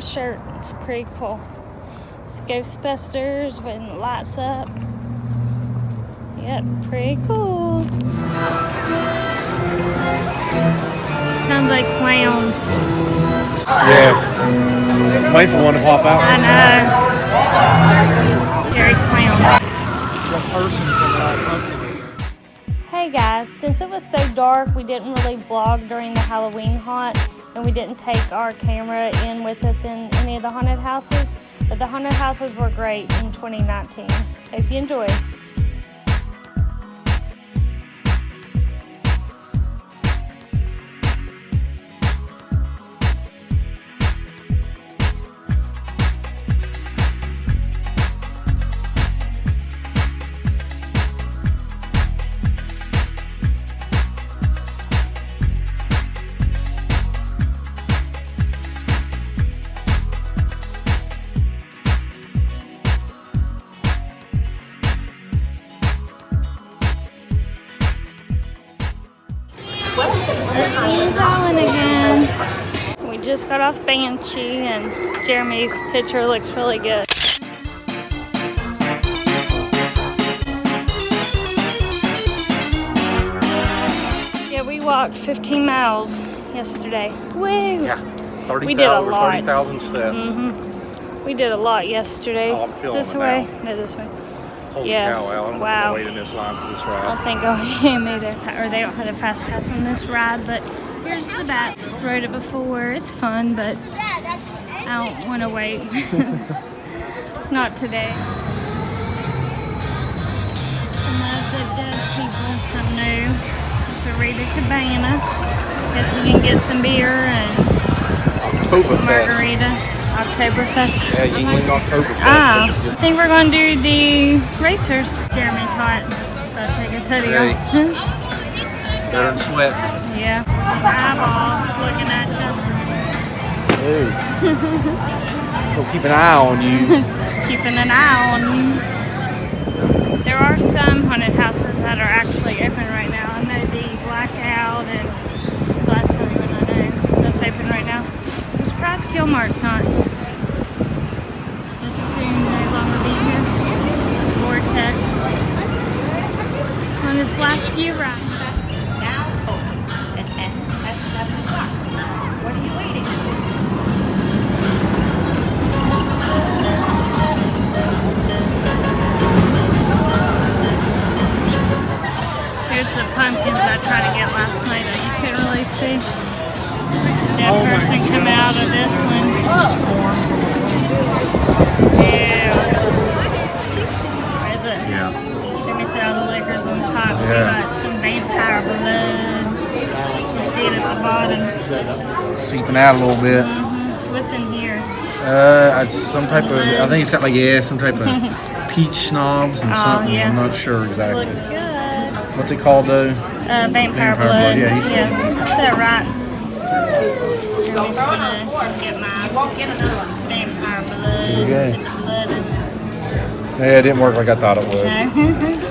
shirt. It's pretty cool. It's Ghostbusters when it lights up. Yep, pretty cool. Sounds like clowns. Yeah. Wait for one to pop out. I know. Scary clown. Hey guys, since it was so dark, we didn't really vlog during the Halloween haunt, and we didn't take our camera in with us in any of the haunted houses, but the haunted houses were great in 2019. Hope you enjoyed. Kings Island again. We just got off Banshee and Jeremy's picture looks really good. Yeah, we walked 15 miles yesterday. Woo! Yeah, We did a lot. 30,000 steps. We did a lot yesterday. Oh, I'm feeling Is this it way? now. No, this way. Holy Yeah. cow, Alan. Wow. I'm going to wait in this line for this I ride. don't think me either, or they don't have a fast pass on this ride, but here's the back. Rode it before. It's fun, but I don't want to wait. Not today. Some of the dead people, some new. So Rita Cabana. Guess we can get some beer and Oktoberfest. margarita. Oktoberfest. Yeah, Yingling Oktoberfest. I think we're going to do the racers. Jeremy's hot. So I'll take his hoodie off. Better than sweat. Yeah. Eyeball looking at Hey. So keep an eye on you. you. Keeping an eye on you. There are some haunted houses that are actually open right now. I know the Blackout and the last one I know that's open right now. I'm surprised Killmart's not. It's soon no longer be here. Vortex. On its last few rides. Now open. It ends at 7 o'clock. What are you waiting for? Here's the pumpkins I tried to get last night that you couldn't really see. That person come out of this one. Yeah. Where is it? Yeah. Jimmy said all the liquor's on top. We Yeah. got some vampire blood. You see it at the bottom. Seeping out a little bit. What's in here? It's some type of, I think it's got like, some type of peach snobs and something. yeah. I'm not sure exactly. Looks good. What's it called though? Vampire blood. blood, yeah, you said That's that right. Jimmy's gonna get mine. Vampire blood. you go. Put the blood in. Yeah, it didn't work like I thought it would. No.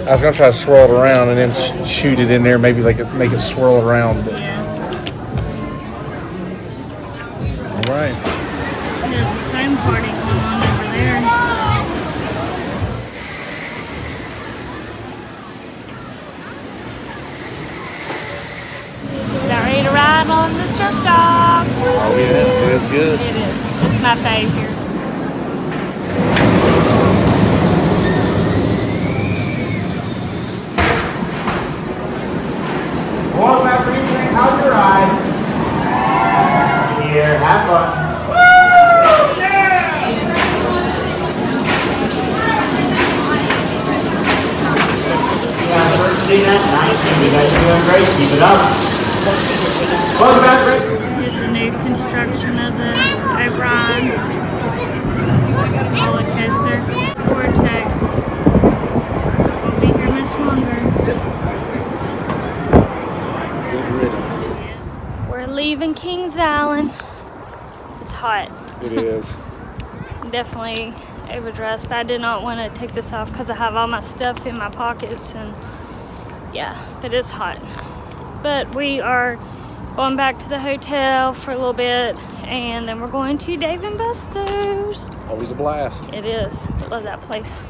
I was gonna try to swirl it around and then shoot it in there, maybe like make it swirl around. But. Yeah. All right. There's a foam party going on over there. Got ready to ride on the surf dog. Oh yeah, it is good. It is. It's my favorite. Welcome back, Green. How's your ride? Here, have fun. Yeah, first thing that's nice. You guys are doing great. Keep it up. Welcome back, Green. Here's a new construction of the O'Brien roller coaster. Vortex won't be here much longer. We're leaving Kings Island. It's hot. It is. Definitely overdressed, but I did not want to take this off because I have all my stuff in my pockets, and yeah, but it's hot. But we are going back to the hotel for a little bit, and then we're going to Dave & Buster's. Always a blast. It is. I love that place.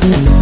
Mm-hmm.